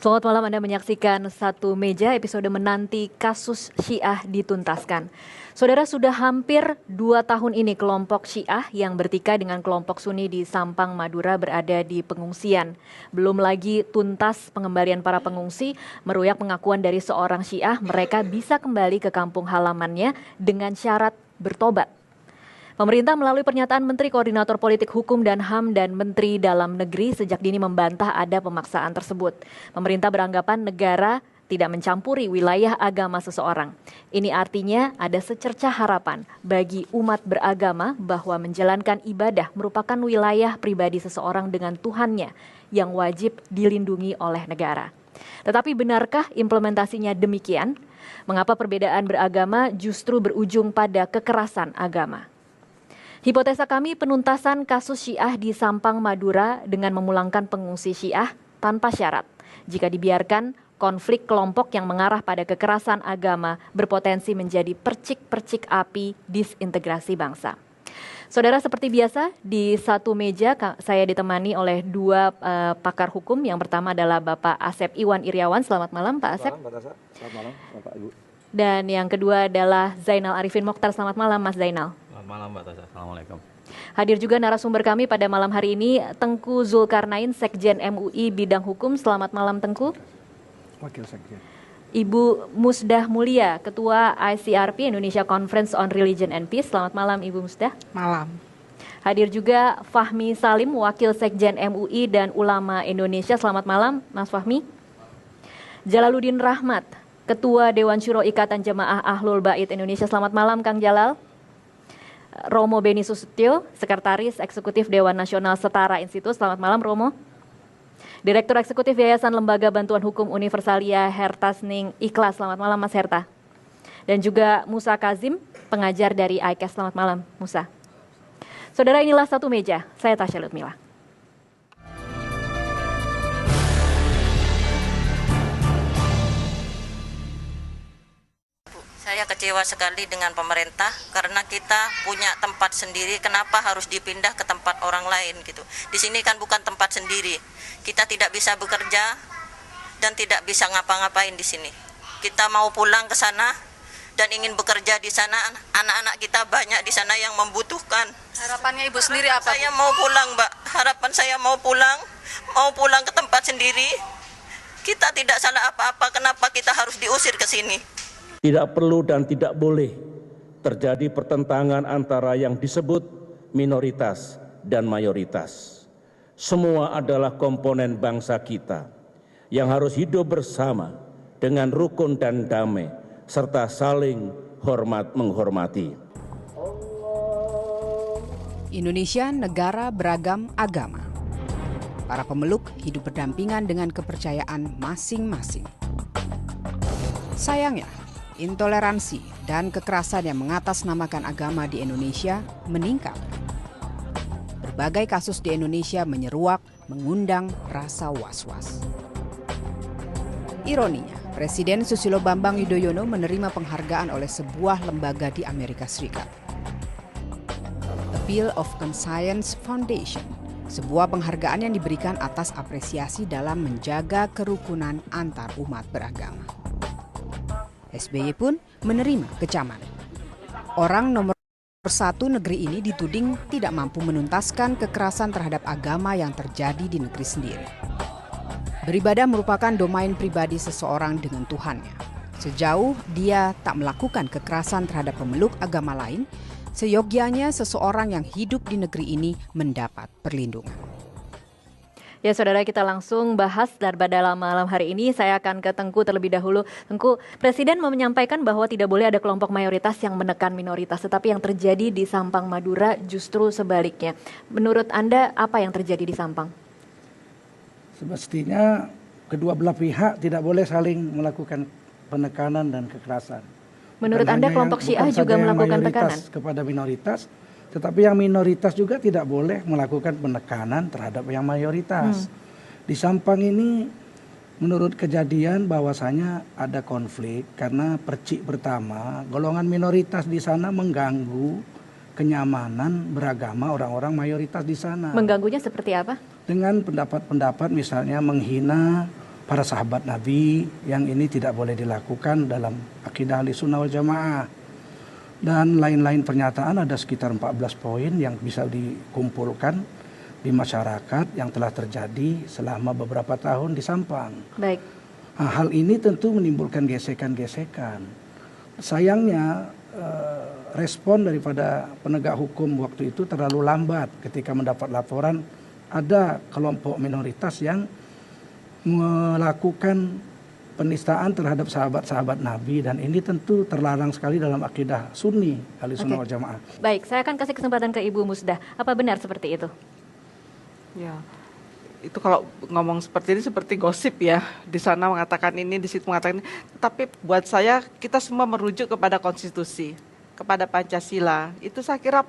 Selamat malam, Anda menyaksikan Satu Meja, episode menanti kasus Syiah dituntaskan. Saudara, sudah hampir 2 tahun ini kelompok Syiah yang bertikai dengan kelompok Sunni di Sampang, Madura berada di pengungsian. Belum lagi tuntas pengembalian para pengungsi, meruyak pengakuan dari seorang Syiah mereka bisa kembali ke kampung halamannya dengan syarat bertobat. Pemerintah melalui pernyataan Menteri Koordinator Politik Hukum dan HAM dan Menteri Dalam Negeri sejak dini membantah ada pemaksaan tersebut. Pemerintah beranggapan negara tidak mencampuri wilayah agama seseorang. Ini artinya ada secercah harapan bagi umat beragama bahwa menjalankan ibadah merupakan wilayah pribadi seseorang dengan Tuhannya yang wajib dilindungi oleh negara. Tetapi benarkah implementasinya demikian? Mengapa perbedaan beragama justru berujung pada kekerasan agama? Hipotesa kami penuntasan kasus Syiah di Sampang, Madura dengan memulangkan pengungsi Syiah tanpa syarat. Jika dibiarkan, konflik kelompok yang mengarah pada kekerasan agama berpotensi menjadi percik-percik api disintegrasi bangsa. Saudara, seperti biasa di Satu Meja saya ditemani oleh dua pakar hukum. Yang pertama adalah Bapak Asep Iwan Iriawan. Selamat malam Pak Asep. Selamat malam Bapak Ibu. Dan yang kedua adalah Zainal Arifin Mokhtar. Selamat malam Mas Zainal. Selamat malam Mbak Tasha. Assalamualaikum. Hadir juga narasumber kami pada malam hari ini, Tengku Zulkarnain, Sekjen MUI Bidang Hukum. Selamat malam Tengku. Wakil Sekjen. Ibu Musdah Mulia, Ketua ICRP Indonesia Conference on Religion and Peace. Selamat malam Ibu Musdah. Malam. Hadir juga Fahmi Salim, Wakil Sekjen MUI dan Ulama Indonesia. Selamat malam Mas Fahmi. Jalaluddin Rahmat, Ketua Dewan Syuro Ikatan Jemaah Ahlul Bait Indonesia. Selamat malam Kang Jalal. Romo Beni Susutyo, Sekretaris Eksekutif Dewan Nasional Setara Institut. Selamat malam Romo. Direktur Eksekutif Yayasan Lembaga Bantuan Hukum Universalia Hertasning Ikhlas. Selamat malam Mas Herta. Dan juga Musa Kazim, pengajar dari ICAS. Selamat malam Musa. Saudara, inilah Satu Meja. Saya Tasya Lutmila. Saya kecewa sekali dengan pemerintah karena kita punya tempat sendiri, kenapa harus dipindah ke tempat orang lain gitu. Di sini kan bukan tempat sendiri. Kita tidak bisa bekerja dan tidak bisa ngapa-ngapain di sini. Kita mau pulang ke sana dan ingin bekerja di sana, anak-anak kita banyak di sana yang membutuhkan. Harapannya Ibu sendiri apa? Saya mau pulang, Mbak. Harapan saya mau pulang ke tempat sendiri. Kita tidak salah apa-apa, kenapa kita harus diusir ke sini? Tidak perlu dan tidak boleh terjadi pertentangan antara yang disebut minoritas dan mayoritas. Semua adalah komponen bangsa kita yang harus hidup bersama dengan rukun dan damai serta saling menghormati. Indonesia negara beragam agama. Para pemeluk hidup berdampingan dengan kepercayaan masing-masing. Sayangnya, intoleransi dan kekerasan yang mengatasnamakan agama di Indonesia meningkat. Berbagai kasus di Indonesia menyeruak, mengundang rasa was-was. Ironinya, Presiden Susilo Bambang Yudhoyono menerima penghargaan oleh sebuah lembaga di Amerika Serikat. Appeal of Conscience Foundation, sebuah penghargaan yang diberikan atas apresiasi dalam menjaga kerukunan antar umat beragama. SBY pun menerima kecaman. Orang nomor 1 negeri ini dituding tidak mampu menuntaskan kekerasan terhadap agama yang terjadi di negeri sendiri. Beribadah merupakan domain pribadi seseorang dengan Tuhannya. Sejauh dia tak melakukan kekerasan terhadap pemeluk agama lain, seyogyanya seseorang yang hidup di negeri ini mendapat perlindungan. Ya saudara, kita langsung bahas pada malam hari ini. Saya akan ke Tengku terlebih dahulu. Tengku, Presiden menyampaikan bahwa tidak boleh ada kelompok mayoritas yang menekan minoritas. Tetapi yang terjadi di Sampang Madura justru sebaliknya. Menurut Anda apa yang terjadi di Sampang? Semestinya kedua belah pihak tidak boleh saling melakukan penekanan dan kekerasan. Menurut Anda kelompok Syiah juga melakukan tekanan kepada minoritas, tetapi yang minoritas juga tidak boleh melakukan penekanan terhadap yang mayoritas. Di Sampang ini menurut kejadian bahwasanya ada konflik karena percik pertama golongan minoritas di sana mengganggu kenyamanan beragama orang-orang mayoritas di sana. Mengganggunya seperti apa? Dengan pendapat-pendapat misalnya menghina para sahabat Nabi, yang ini tidak boleh dilakukan dalam akidah Ahlussunnah wal Jamaah. Dan lain-lain pernyataan, ada sekitar 14 poin yang bisa dikumpulkan di masyarakat yang telah terjadi selama beberapa tahun di Sampang. Baik. Nah, hal ini tentu menimbulkan gesekan-gesekan. Sayangnya respon daripada penegak hukum waktu itu terlalu lambat ketika mendapat laporan ada kelompok minoritas yang melakukan penistaan terhadap sahabat-sahabat Nabi, dan ini tentu terlarang sekali dalam akidah Sunni Ahlussunnah wal Jamaah. Baik, saya akan kasih kesempatan ke Ibu Musdah. Apa benar seperti itu? Ya, itu kalau ngomong seperti ini seperti gosip ya. Di sana mengatakan ini, di situ mengatakan ini. Tapi buat saya kita semua merujuk kepada konstitusi, kepada Pancasila. Itu saya kira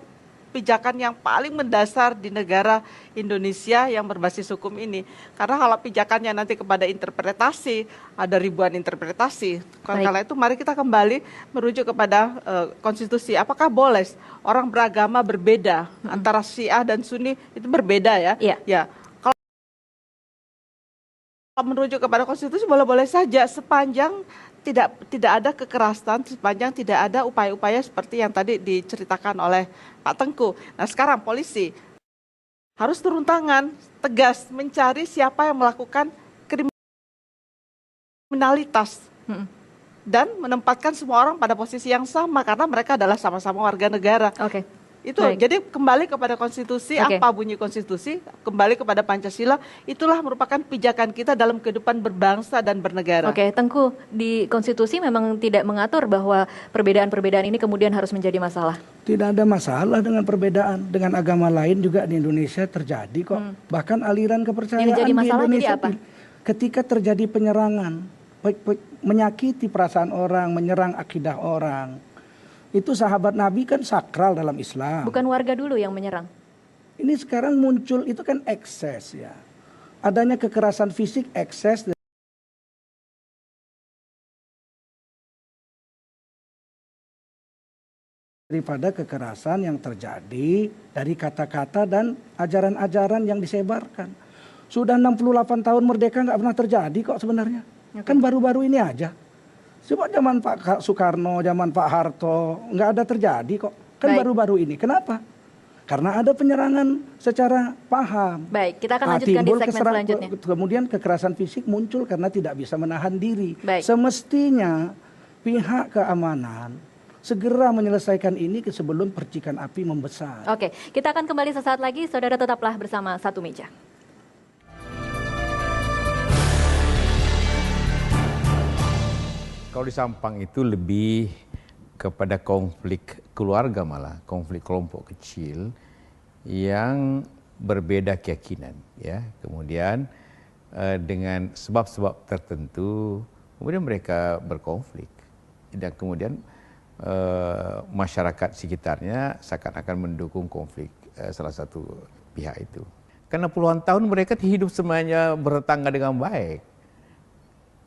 pijakan yang paling mendasar di negara Indonesia yang berbasis hukum ini. Karena kalau pijakannya nanti kepada interpretasi, ada ribuan interpretasi. Karena itu mari kita kembali merujuk kepada konstitusi. Apakah boleh orang beragama berbeda antara Syiah dan Sunni itu berbeda ya? Iya. Ya. Kalau merujuk kepada konstitusi boleh-boleh saja sepanjang tidak ada kekerasan, sepanjang tidak ada upaya-upaya seperti yang tadi diceritakan oleh Pak Tengku. Nah sekarang polisi harus turun tangan, tegas mencari siapa yang melakukan kriminalitas dan menempatkan semua orang pada posisi yang sama karena mereka adalah sama-sama warga negara. Oke. Itu Baik. jadi kembali kepada konstitusi, Oke. apa bunyi konstitusi, kembali kepada Pancasila, itulah merupakan pijakan kita dalam kehidupan berbangsa dan bernegara. Oke, Tengku, di konstitusi memang tidak mengatur bahwa perbedaan-perbedaan ini kemudian harus menjadi masalah. Tidak ada masalah dengan perbedaan. Dengan agama lain juga di Indonesia terjadi kok. Bahkan aliran kepercayaan Yang jadi di masalah Indonesia jadi apa? ketika terjadi penyerangan, menyakiti perasaan orang, menyerang akidah orang. Itu sahabat Nabi kan sakral dalam Islam. Bukan warga dulu yang menyerang. Ini sekarang muncul itu kan ekses ya. Adanya kekerasan fisik ekses daripada kekerasan yang terjadi dari kata-kata dan ajaran-ajaran yang disebarkan. Sudah 68 tahun merdeka nggak pernah terjadi kok sebenarnya. Kan baru-baru ini aja. Coba zaman Pak Soekarno, zaman Pak Harto, nggak ada terjadi kok. Kan Baik. baru-baru ini. Kenapa? Karena ada penyerangan secara paham. Baik, kita akan lanjutkan di Timbul segmen selanjutnya. kemudian kekerasan fisik muncul karena tidak bisa menahan diri. Baik. Semestinya pihak keamanan segera menyelesaikan ini sebelum percikan api membesar. Oke, kita akan kembali sesaat lagi. Saudara tetaplah bersama Satu Meja. Kalau di Sampang itu lebih kepada konflik keluarga, malah konflik kelompok kecil yang berbeda keyakinan, ya. Kemudian dengan sebab-sebab tertentu kemudian mereka berkonflik dan kemudian masyarakat sekitarnya seakan-akan mendukung konflik salah satu pihak itu. Karena puluhan tahun mereka hidup semuanya bertetangga dengan baik,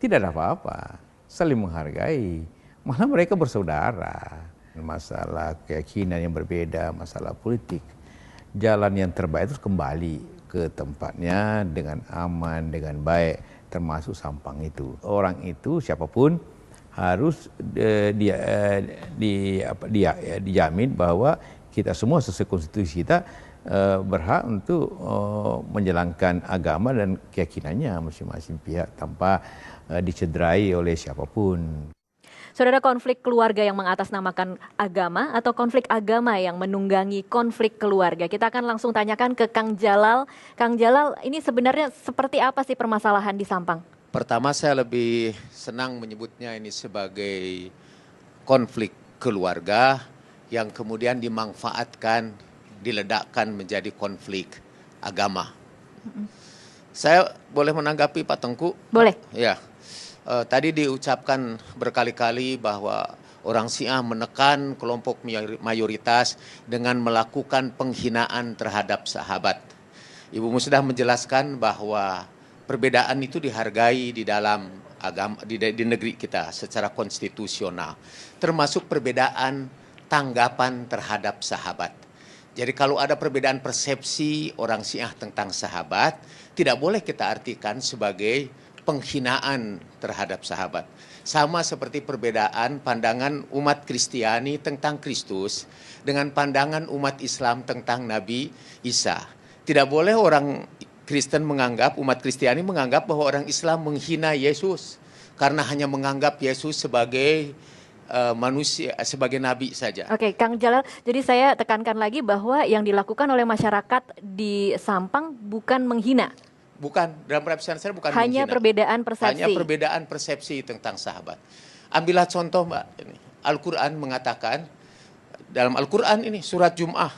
tidak ada apa-apa, saling menghargai, malah mereka bersaudara. Masalah keyakinan yang berbeda, masalah politik, jalan yang terbaik itu kembali ke tempatnya dengan aman, dengan baik, termasuk Sampang itu. Orang itu siapapun harus dijamin bahwa kita semua sesuai konstitusi kita berhak untuk menjalankan agama dan keyakinannya masing-masing pihak tanpa dicederai oleh siapapun. Saudara, konflik keluarga yang mengatasnamakan agama atau konflik agama yang menunggangi konflik keluarga? Kita akan langsung tanyakan ke Kang Jalal. Kang Jalal, ini sebenarnya seperti apa sih permasalahan di Sampang? Pertama, saya lebih senang menyebutnya ini sebagai konflik keluarga yang kemudian dimanfaatkan, diledakkan menjadi konflik agama. Saya boleh menanggapi Pak Tengku? Boleh. Ya. Tadi diucapkan berkali-kali bahwa orang Syiah menekan kelompok mayoritas dengan melakukan penghinaan terhadap sahabat. Ibu Musdah menjelaskan bahwa perbedaan itu dihargai di dalam agama di negeri kita secara konstitusional, termasuk perbedaan tanggapan terhadap sahabat. Jadi kalau ada perbedaan persepsi orang Syiah tentang sahabat, tidak boleh kita artikan sebagai penghinaan terhadap sahabat. Sama seperti perbedaan pandangan umat Kristiani tentang Kristus dengan pandangan umat Islam tentang Nabi Isa. Tidak boleh orang Kristen menganggap, umat Kristiani menganggap bahwa orang Islam menghina Yesus karena hanya menganggap Yesus sebagai manusia, sebagai nabi saja. Oke, Kang Jalal, jadi saya tekankan lagi bahwa yang dilakukan oleh masyarakat di Sampang bukan menghina. Bukan, dalam penafsiran saya bukan hanya menghina. perbedaan persepsi. Hanya perbedaan persepsi tentang sahabat. Ambillah contoh Mbak, ini. Al-Quran mengatakan, dalam Al-Quran ini surat Jum'ah,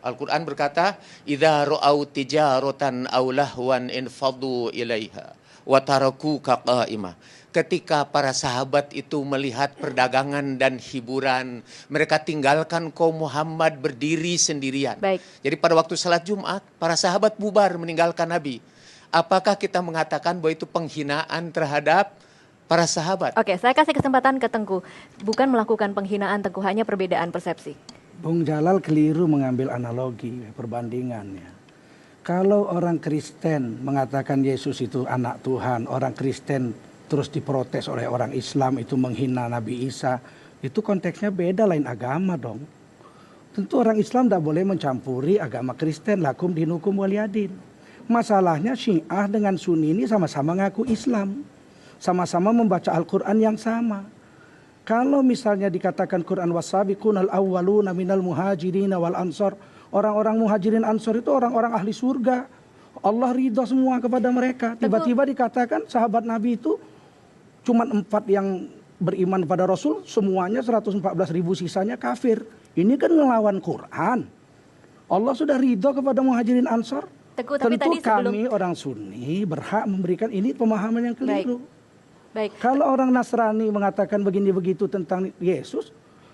Al-Quran berkata, "Idza ra'au tijaratan aw lahwan infaddu ilaiha wa tarakuka qa'imah." Ketika para sahabat itu melihat perdagangan dan hiburan, mereka tinggalkan kaum Muhammad berdiri sendirian. Baik. Jadi pada waktu salat Jumat, para sahabat bubar meninggalkan Nabi. Apakah kita mengatakan bahwa itu penghinaan terhadap para sahabat? Oke, saya kasih kesempatan ke Tengku. Bukan melakukan penghinaan, Tengku, hanya perbedaan persepsi. Bung Jalal keliru mengambil analogi, perbandingannya. Kalau orang Kristen mengatakan Yesus itu anak Tuhan, orang Kristen terus diprotes oleh orang Islam itu menghina Nabi Isa, itu konteksnya beda, lain agama dong. Tentu orang Islam tidak boleh mencampuri agama Kristen, lakum dinukum waliyadin. Masalahnya Syiah dengan Sunni ini sama-sama ngaku Islam, sama-sama membaca Al-Quran yang sama. Kalau misalnya dikatakan Quran wasabiqunal awwaluna minal muhajirin wal ansor, orang-orang muhajirin ansor itu orang-orang ahli surga. Allah ridha semua kepada mereka. Tiba-tiba dikatakan sahabat Nabi itu cuma 4 yang beriman pada Rasul, semuanya 114.000 sisanya kafir. Ini kan ngelawan Quran. Allah sudah ridha kepada muhajirin ansor. Teguh, tapi Tentu tadi sebelum... kami orang Sunni berhak memberikan ini pemahaman yang keliru. Baik. Kalau orang Nasrani mengatakan begini begitu tentang Yesus,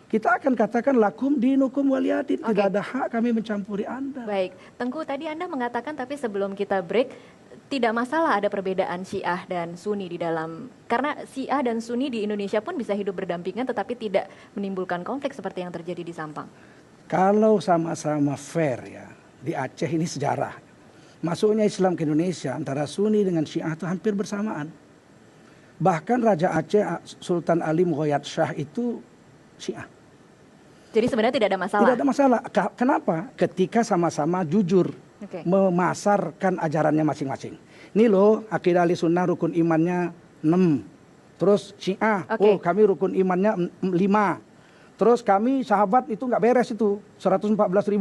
kita akan katakan lakum dinukum waliyadin. Tidak ada hak kami mencampuri Anda. Baik, Tengku, tadi Anda mengatakan, tapi sebelum kita break, tidak masalah ada perbedaan Syiah dan Sunni di dalam, karena Syiah dan Sunni di Indonesia pun bisa hidup berdampingan tetapi tidak menimbulkan konflik seperti yang terjadi di Sampang. Kalau sama-sama fair ya, di Aceh ini sejarah. Masuknya Islam ke Indonesia antara Sunni dengan Syiah itu hampir bersamaan. Bahkan Raja Aceh Sultan Ali Muhayyad Shah itu Syiah. Jadi sebenarnya tidak ada masalah? Tidak ada masalah. Kenapa? Ketika sama-sama jujur memasarkan ajarannya masing-masing. Ini loh, akidah ahli sunnah rukun imannya 6. Terus Syiah, oh kami rukun imannya 5. Terus kami sahabat itu nggak beres itu. 114.000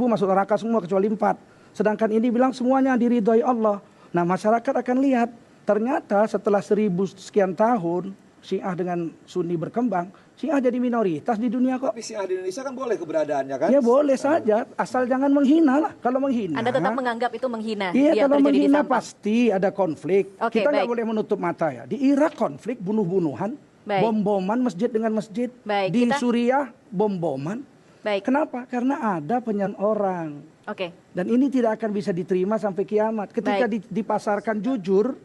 masuk neraka semua kecuali 4. Sedangkan ini bilang semuanya diridhoi Allah. Nah masyarakat akan lihat, ternyata setelah 1000 sekian tahun Syiah dengan Sunni berkembang, Syiah jadi minoritas di dunia kok. Tapi Syiah di Indonesia kan boleh keberadaannya kan? Ya boleh saja, asal jangan menghina lah. Kalau menghina, Anda tetap menganggap itu menghina? Iya, kalau terjadi menghina di pasti ada konflik. Kita nggak boleh menutup mata ya. Di Irak konflik, bunuh-bunuhan, bom-boman masjid dengan masjid. Di Suriah bom-boman. Kenapa? Karena ada penyan orang. Dan ini tidak akan bisa diterima sampai kiamat. Ketika dipasarkan jujur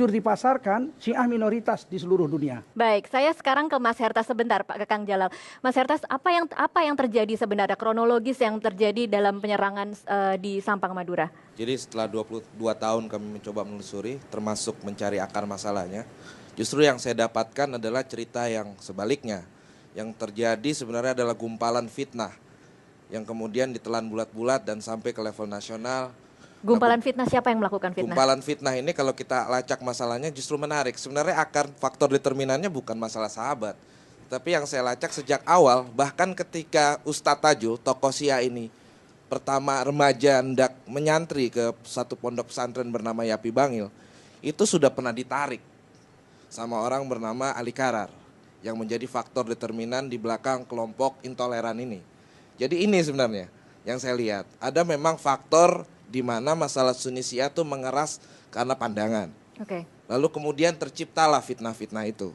dipasarkan, Syiah minoritas di seluruh dunia. Baik, saya sekarang ke Mas Hertas sebentar, Pak, ke Kang Jalal. Mas Hertas, apa yang terjadi sebenarnya, kronologis yang terjadi dalam penyerangan di Sampang, Madura? Jadi setelah 22 tahun kami mencoba menelusuri, termasuk mencari akar masalahnya, justru yang saya dapatkan adalah cerita yang sebaliknya. Yang terjadi sebenarnya adalah gumpalan fitnah, yang kemudian ditelan bulat-bulat dan sampai ke level nasional. Gumpalan fitnah, siapa yang melakukan fitnah? Gumpalan fitnah ini kalau kita lacak masalahnya justru menarik. Sebenarnya akar faktor determinannya bukan masalah sahabat. Tapi yang saya lacak sejak awal, bahkan ketika Ustadz Tajo, tokoh Syiah ini, pertama remaja hendak menyantri ke satu pondok pesantren bernama Yapi Bangil, itu sudah pernah ditarik sama orang bernama Ali Karar, yang menjadi faktor determinan di belakang kelompok intoleran ini. Jadi ini sebenarnya yang saya lihat, ada memang faktor di mana masalah Sunni Syiah itu mengeras karena pandangan. Lalu kemudian terciptalah fitnah-fitnah itu.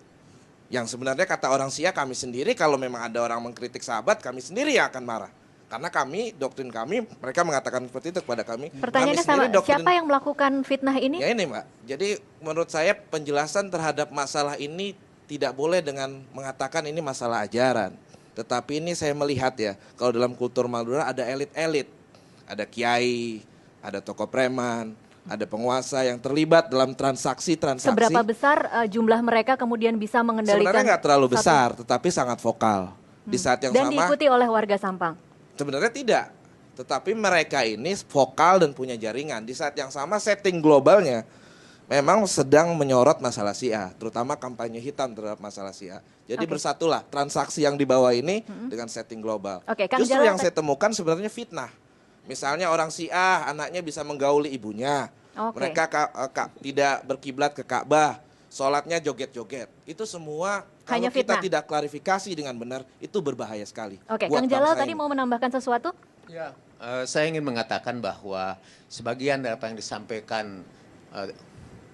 Yang sebenarnya kata orang Syiah, kami sendiri kalau memang ada orang mengkritik sahabat, kami sendiri yang akan marah. Karena kami, doktrin kami, mereka mengatakan seperti itu kepada kami. Pertanyaannya sama, siapa yang melakukan fitnah ini? Ya ini Mbak, jadi menurut saya penjelasan terhadap masalah ini tidak boleh dengan mengatakan ini masalah ajaran. Tetapi ini saya melihat ya, kalau dalam kultur Madura ada elit-elit. Ada kiai, ada tokoh preman, ada penguasa yang terlibat dalam transaksi-transaksi. Seberapa besar jumlah mereka kemudian bisa mengendalikan? Sebenarnya nggak terlalu besar, tetapi sangat vokal. Di saat yang Dan sama, diikuti oleh warga Sampang? sebenarnya tidak. Tetapi mereka ini vokal dan punya jaringan. Di saat yang sama setting globalnya memang sedang menyorot masalah Syiah, terutama kampanye hitam terhadap masalah Syiah. Jadi bersatulah transaksi yang dibawa ini dengan setting global. Kang Justru Jalal, yang saya temukan sebenarnya fitnah. Misalnya orang Syiah, anaknya bisa menggauli ibunya. Mereka tidak berkiblat ke Ka'bah, sholatnya joget-joget. Itu semua kalau hanya kita fitnah. tidak klarifikasi dengan benar, itu berbahaya sekali. Oke, buat Kang Jalal bangsa tadi ini. mau menambahkan sesuatu? Ya, saya ingin mengatakan bahwa sebagian dari apa yang disampaikan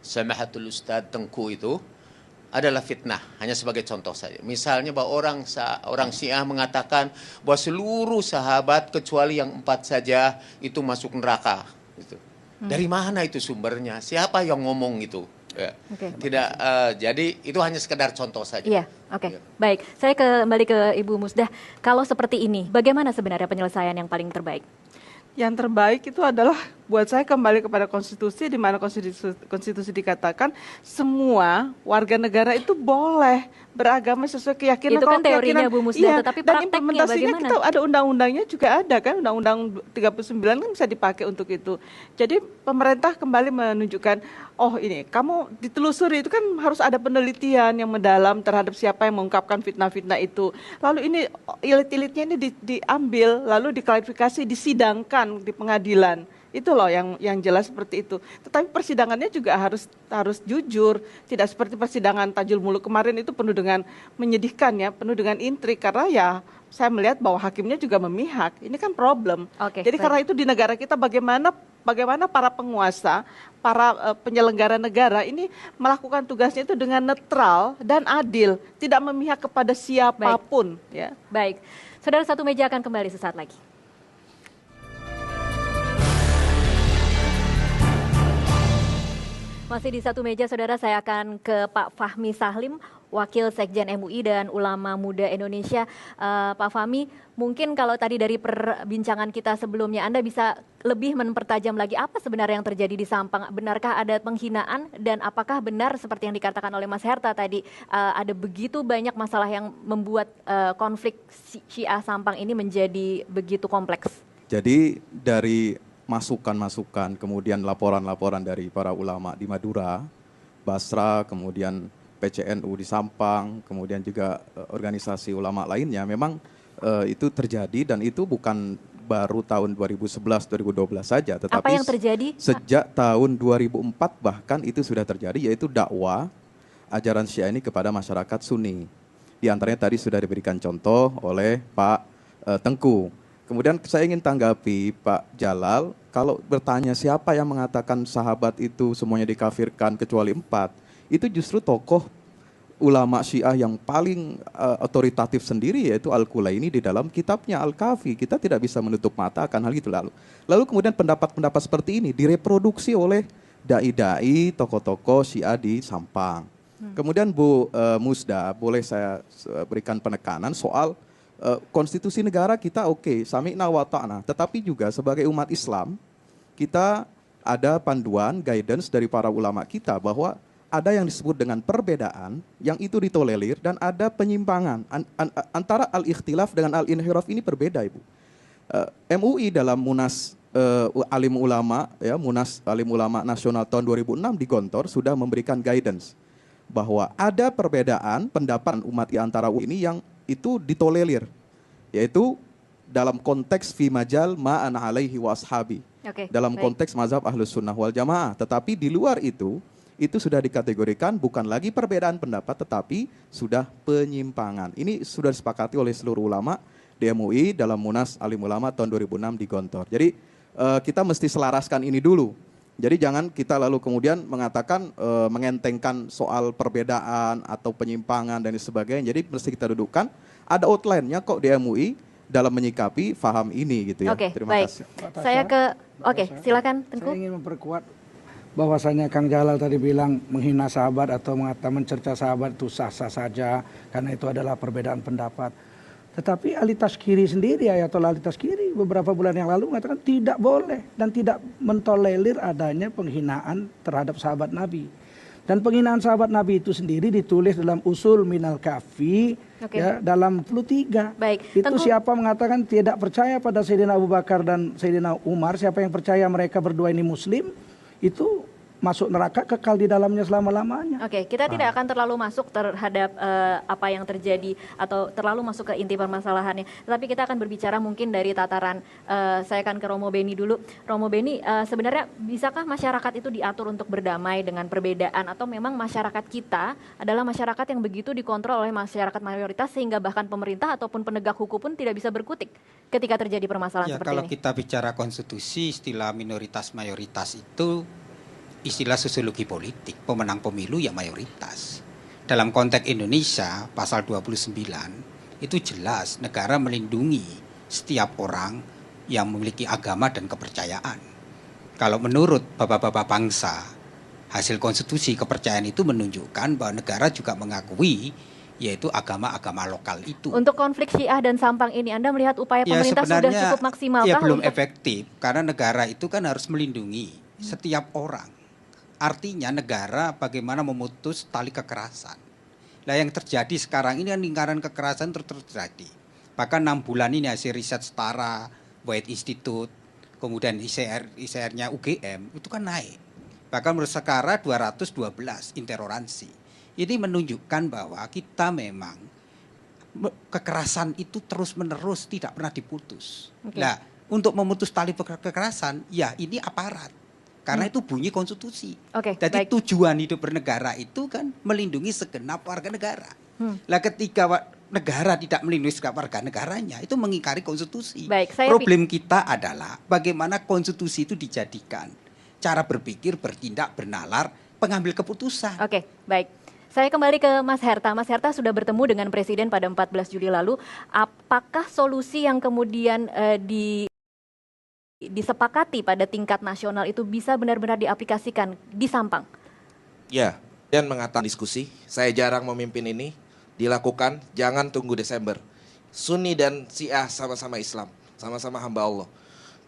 Samahatul Ustadz Tengku itu adalah fitnah, hanya sebagai contoh saja. Misalnya bahwa orang Syiah mengatakan bahwa seluruh sahabat kecuali yang 4 saja itu masuk neraka. Gitu. Dari mana itu sumbernya? Siapa yang ngomong itu? Ya. Tidak, jadi itu hanya sekedar contoh saja. Iya, baik. Saya kembali ke Ibu Musdah. Kalau seperti ini, bagaimana sebenarnya penyelesaian yang paling terbaik? Yang terbaik itu adalah buat saya kembali kepada konstitusi, di mana konstitusi dikatakan semua warga negara itu boleh beragama sesuai keyakinan. Itu kan teorinya Bu Musdah, tetapi dan prakteknya implementasinya bagaimana? kita ada undang-undangnya juga ada kan, Undang-Undang 39 kan bisa dipakai untuk itu. Jadi pemerintah kembali menunjukkan, oh ini kamu ditelusuri, itu kan harus ada penelitian yang mendalam terhadap siapa yang mengungkapkan fitnah-fitnah itu. Lalu ini elit-elitnya ini diambil, lalu diklarifikasi, disidangkan di pengadilan. Itu loh yang jelas seperti itu. Tetapi persidangannya juga harus jujur, tidak seperti persidangan Tajul Muluk kemarin itu penuh dengan menyedihkan ya, penuh dengan intrik, karena ya saya melihat bahwa hakimnya juga memihak. Ini kan problem. Jadi karena itu di negara kita bagaimana para penguasa, para penyelenggara negara ini melakukan tugasnya itu dengan netral dan adil, tidak memihak kepada siapapun. Ya. Baik, saudara satu meja akan kembali sesaat lagi. Masih di satu meja, saudara, saya akan ke Pak Fahmi Sahlim, Wakil Sekjen MUI dan Ulama Muda Indonesia. Pak Fahmi, mungkin kalau tadi dari perbincangan kita sebelumnya, Anda bisa lebih mempertajam lagi apa sebenarnya yang terjadi di Sampang. Benarkah ada penghinaan dan apakah benar seperti yang dikatakan oleh Mas Herta tadi, ada begitu banyak masalah yang membuat konflik Syiah Sampang ini menjadi begitu kompleks? Jadi dari masukan-masukan, kemudian laporan-laporan dari para ulama di Madura, Basra, kemudian PCNU di Sampang, kemudian juga organisasi ulama lainnya, memang itu terjadi dan itu bukan baru tahun 2011-2012 saja, tetapi apa yang terjadi? Sejak tahun 2004 bahkan itu sudah terjadi, yaitu dakwah ajaran Syiah ini kepada masyarakat Sunni. Di antaranya tadi sudah diberikan contoh oleh Pak Tengku. Kemudian saya ingin tanggapi Pak Jalal, kalau bertanya siapa yang mengatakan sahabat itu semuanya dikafirkan kecuali 4, itu justru tokoh ulama Syiah yang paling otoritatif sendiri, yaitu Al-Kulaini di dalam kitabnya Al-Kafi. Kita tidak bisa menutup mata akan hal itu. Lalu kemudian pendapat-pendapat seperti ini direproduksi oleh dai-dai, tokoh-tokoh Syiah di Sampang. Kemudian Bu Musda, boleh saya berikan penekanan soal konstitusi negara kita sami'na wa ta'na, tetapi juga sebagai umat Islam kita ada panduan, guidance dari para ulama kita bahwa ada yang disebut dengan perbedaan yang itu ditolerir dan ada penyimpangan antara al-ikhtilaf dengan al-inhiraf. Ini berbeda, Ibu. MUI dalam Munas Alim Ulama, ya, Munas Alim Ulama Nasional tahun 2006 di Gontor sudah memberikan guidance bahwa ada perbedaan pendapat umat di antara ini yang itu ditolerir, yaitu dalam konteks fi majal ma'ana alaihi wa ashabi, dalam konteks mazhab Ahlus Sunnah wal Jamaah. Tetapi di luar itu sudah dikategorikan bukan lagi perbedaan pendapat, tetapi sudah penyimpangan. Ini sudah disepakati oleh seluruh ulama di MUI dalam Munas Alim Ulama tahun 2006 di Gontor. Jadi kita mesti selaraskan ini dulu. Jadi jangan kita lalu kemudian mengatakan mengentengkan soal perbedaan atau penyimpangan dan sebagainya. Jadi mesti kita dudukkan, ada outline-nya kok di MUI dalam menyikapi faham ini gitu ya. Terima kasih. Saya ke silakan Tengku. Saya ingin memperkuat bahwasanya Kang Jalal tadi bilang menghina sahabat atau mencerca sahabat itu sah-sah saja karena itu adalah perbedaan pendapat. Tetapi Ali Tazkiri sendiri, Ayatollah Ali Tazkiri beberapa bulan yang lalu mengatakan tidak boleh dan tidak mentolerir adanya penghinaan terhadap sahabat Nabi. Dan penghinaan sahabat Nabi itu sendiri ditulis dalam Usul Minal Kafi, ya, dalam 63. Baik. Itu siapa mengatakan tidak percaya pada Sayyidina Abu Bakar dan Sayyidina Umar, siapa yang percaya mereka berdua ini muslim, itu masuk neraka, kekal di dalamnya selama-lamanya. Oke, kita tidak akan terlalu masuk terhadap apa yang terjadi atau terlalu masuk ke inti permasalahannya. Tetapi kita akan berbicara mungkin dari tataran, saya akan ke Romo Beni dulu. Romo Beni, sebenarnya bisakah masyarakat itu diatur untuk berdamai dengan perbedaan, atau memang masyarakat kita adalah masyarakat yang begitu dikontrol oleh masyarakat mayoritas sehingga bahkan pemerintah ataupun penegak hukum pun tidak bisa berkutik ketika terjadi permasalahan seperti kalau ini? Kita bicara konstitusi, istilah minoritas mayoritas itu istilah sosiologi politik, pemenang pemilu ya mayoritas. Dalam konteks Indonesia, pasal 29, itu jelas negara melindungi setiap orang yang memiliki agama dan kepercayaan. Kalau menurut bapak-bapak bangsa, hasil konstitusi kepercayaan itu menunjukkan bahwa negara juga mengakui yaitu agama-agama lokal itu. Untuk konflik Syiah dan Sampang ini, Anda melihat upaya pemerintah sudah cukup maksimal? Ya belum efektif, karena negara itu kan harus melindungi setiap orang. Artinya negara bagaimana memutus tali kekerasan. Nah yang terjadi sekarang ini kan lingkaran kekerasan terjadi. Bahkan 6 bulan ini hasil riset Setara, White Institute, kemudian ICR-nya UGM itu kan naik. Bahkan menurut Setara 212 intoleransi. Ini menunjukkan bahwa kita memang kekerasan itu terus-menerus tidak pernah diputus. Nah untuk memutus tali kekerasan ya ini aparat. Karena itu bunyi konstitusi. Jadi tujuan hidup bernegara itu kan melindungi segenap warga negara. Lah ketika negara tidak melindungi segenap warga negaranya, itu mengingkari konstitusi. Problem kita adalah bagaimana konstitusi itu dijadikan cara berpikir, bertindak, bernalar, pengambil keputusan. Oke, baik. Saya kembali ke Mas Herta. Mas Herta sudah bertemu dengan Presiden pada 14 Juli lalu. Apakah solusi yang kemudian disepakati pada tingkat nasional itu bisa benar-benar diaplikasikan di Sampang? Ya, dan mengatakan diskusi, saya jarang memimpin ini, dilakukan, jangan tunggu Desember. Sunni dan Syiah sama-sama Islam, sama-sama hamba Allah.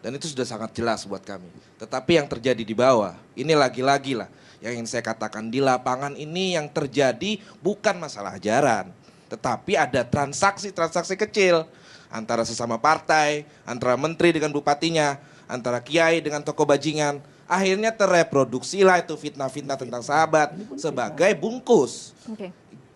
Dan itu sudah sangat jelas buat kami. Tetapi yang terjadi di bawah, ini lagi-lagi lah yang ingin saya katakan, di lapangan ini yang terjadi bukan masalah ajaran, tetapi ada transaksi-transaksi kecil antara sesama partai, antara menteri dengan bupatinya, antara kiai dengan tokoh bajingan. Akhirnya terreproduksilah itu fitnah-fitnah tentang sahabat sebagai bungkus.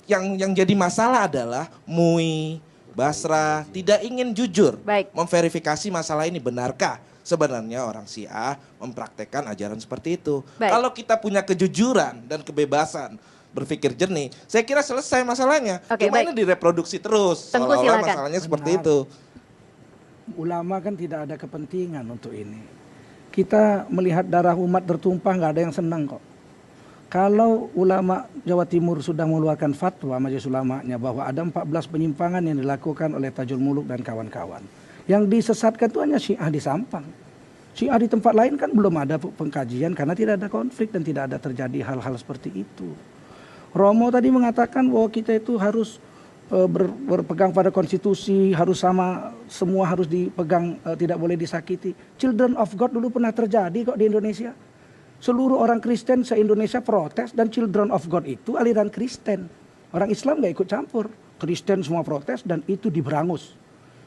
Yang jadi masalah adalah MUI, Basra tidak ingin jujur memverifikasi masalah ini. Benarkah sebenarnya orang Syiah mempraktekkan ajaran seperti itu? Kalau kita punya kejujuran dan kebebasan berpikir jernih, saya kira selesai masalahnya. Cuma ini direproduksi terus, seolah-olah masalahnya seperti itu. Ulama kan tidak ada kepentingan untuk ini. Kita melihat darah umat tertumpah, nggak ada yang senang kok. Kalau ulama Jawa Timur sudah mengeluarkan fatwa majelis ulamanya bahwa ada 14 penyimpangan yang dilakukan oleh Tajul Muluk dan kawan-kawan. Yang disesatkan itu hanya Syiah di Sampang. Syiah di tempat lain kan belum ada pengkajian karena tidak ada konflik dan tidak ada terjadi hal-hal seperti itu. Romo tadi mengatakan bahwa kita itu harus berpegang pada konstitusi, harus sama, semua harus dipegang, tidak boleh disakiti. Children of God dulu pernah terjadi kok di Indonesia. Seluruh orang Kristen se-Indonesia protes dan Children of God itu aliran Kristen. Orang Islam nggak ikut campur. Kristen semua protes dan itu diberangus.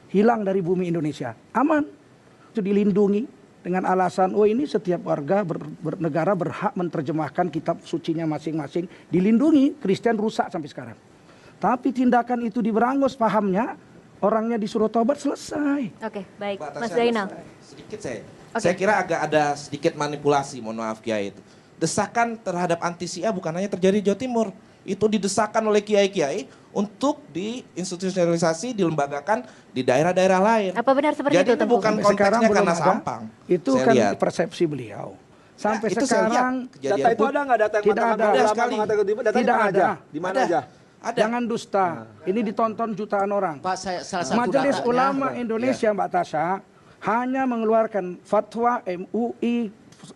Hilang dari bumi Indonesia. Aman. Itu dilindungi. Dengan alasan, oh ini setiap warga bernegara berhak menerjemahkan kitab sucinya masing-masing. Dilindungi, Kristen rusak sampai sekarang. Tapi tindakan itu diberangus pahamnya, orangnya disuruh tobat, selesai. Oke, baik. Mas Zainal. Sedikit saya kira agak ada sedikit manipulasi, mohon maaf Kiai itu. Desakan terhadap anti Syiah bukan hanya terjadi di Jawa Timur. Itu didesakan oleh kiai-kiai untuk diinstitusionalisasi, dilembagakan di daerah-daerah lain. Apa benar seperti itu? Jadi itu bukan konteksnya karena Sampang. Itu kan persepsi beliau. Sampai sekarang data itu ada nggak, data yang tidak ada sekali. Tidak ada. Di mana aja? Jangan dusta. Ini ditonton jutaan orang. Pak, salah satu Majelis Ulama Indonesia, Mbak Tasha, hanya mengeluarkan fatwa MUI,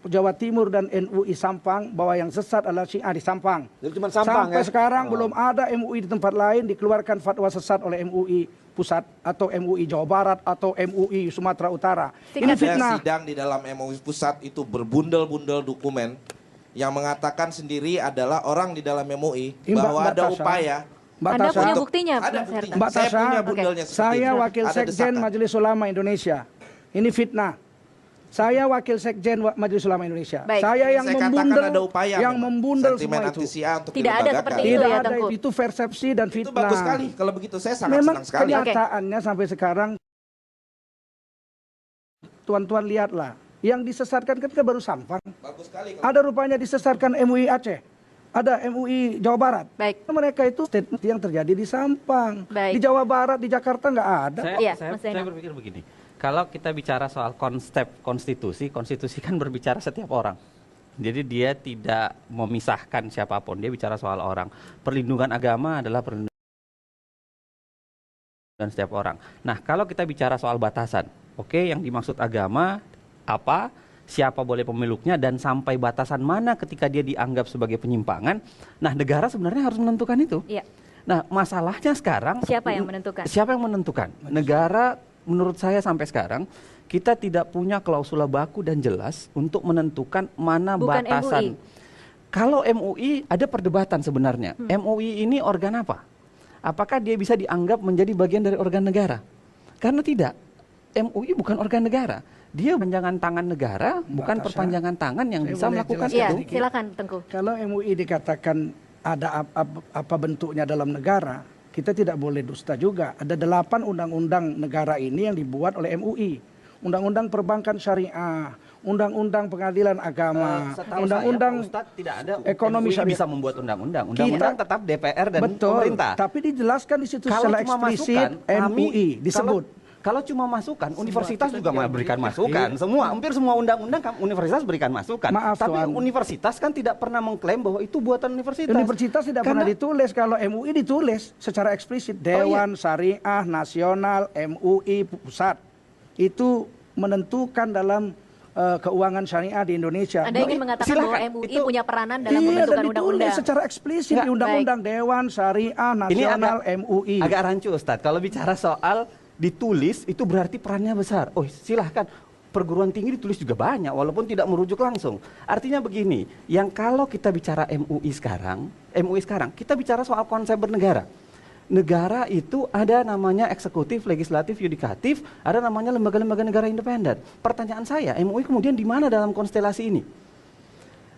Jawa Timur dan NUI Sampang bahwa yang sesat adalah Syiah di Sampang. Jadi cuma Sampang Sampai ya? sekarang belum ada MUI di tempat lain dikeluarkan fatwa sesat oleh MUI Pusat atau MUI Jawa Barat atau MUI Sumatera Utara. Ini Ada fitnah. sidang di dalam MUI Pusat itu berbundel-bundel dokumen yang mengatakan sendiri adalah orang di dalam MUI bahwa ada upaya. Mbak Anda Tasha, punya buktinya, Ada Mas buktinya. Herta? Mbak Saya Tasha, punya bundelnya seperti saya ini. wakil Ada sekjen desakan. Majelis Ulama Indonesia. Ini fitnah. Saya wakil sekjen Majelis Ulama Indonesia. Baik. Saya yang Saya katakan membundel, ada upaya yang memang. membundel Sentimen semua itu. anti-Syiah untuk Tidak ada dilembagakan. seperti itu Tidak ya, ada, Tengku? itu persepsi dan Itu fitnah. bagus sekali. Kalau begitu saya sangat Memang senang sekali. kenyataannya sampai sekarang, tuan-tuan lihatlah, yang disesatkan kan baru Sampang. Bagus sekali. Ada rupanya disesatkan MUI Aceh, ada MUI Jawa Barat. Baik. Mereka itu statement yang terjadi di Sampang. Baik. Di Jawa Barat, di Jakarta nggak ada. Iya, Saya Mas Zainal. berpikir begini, kalau kita bicara soal konsep konstitusi, konstitusi kan berbicara setiap orang. Jadi dia tidak memisahkan siapapun, dia bicara soal orang. Perlindungan agama adalah perlindungan setiap orang. Nah, kalau kita bicara soal batasan, oke, yang dimaksud agama apa, siapa boleh pemeluknya, dan sampai batasan mana ketika dia dianggap sebagai penyimpangan. Nah, negara sebenarnya harus menentukan itu. Iya. Nah, masalahnya sekarang Siapa yang menentukan? Siapa yang menentukan? Negara, menurut saya sampai sekarang kita tidak punya klausula baku dan jelas untuk menentukan mana Bukan batasan. MUI. Kalau MUI ada perdebatan sebenarnya. MUI ini organ apa? Apakah dia bisa dianggap menjadi bagian dari organ negara? Karena tidak. MUI bukan organ negara. Dia perpanjangan tangan negara, bukan Tasha, perpanjangan tangan yang saya bisa boleh melakukan jelaskan Iya, itu. sedikit? silakan Tengku. Kalau MUI dikatakan ada apa bentuknya dalam negara, kita tidak boleh dusta juga. Ada 8 undang-undang negara ini yang dibuat oleh MUI. Undang-undang perbankan syariah, undang-undang pengadilan agama, Setahu undang-undang saya, Pak Ustadz, tidak ada ekonomi MUI syariah. bisa membuat undang-undang. Undang-undang tetap DPR dan betul, pemerintah. tapi dijelaskan di situ Kalau secara cuma eksplisit masukan, MUI disebut. Kalau cuma masukan, universitas juga memberikan masukan. Hampir semua undang-undang universitas berikan masukan. Maaf, Tapi Tuan. universitas kan tidak pernah mengklaim bahwa itu buatan universitas. Universitas tidak pernah ditulis. Kalau MUI ditulis secara eksplisit. Dewan Syariah Nasional MUI Pusat itu menentukan dalam keuangan syariah di Indonesia. Anda ingin mengatakan bahwa MUI punya peranan dalam Iya, pembentukan dan ditulis undang-undang. secara eksplisit di undang-undang Dewan Syariah Nasional MUI. Agak rancu Ustadz, kalau bicara soal ditulis itu berarti perannya besar. Oh silahkan, perguruan tinggi ditulis juga banyak walaupun tidak merujuk langsung. Artinya begini, yang kalau kita bicara MUI sekarang, kita bicara soal konsep bernegara. Negara itu ada namanya eksekutif, legislatif, yudikatif, ada namanya lembaga-lembaga negara independen. Pertanyaan saya, MUI kemudian di mana dalam konstelasi ini?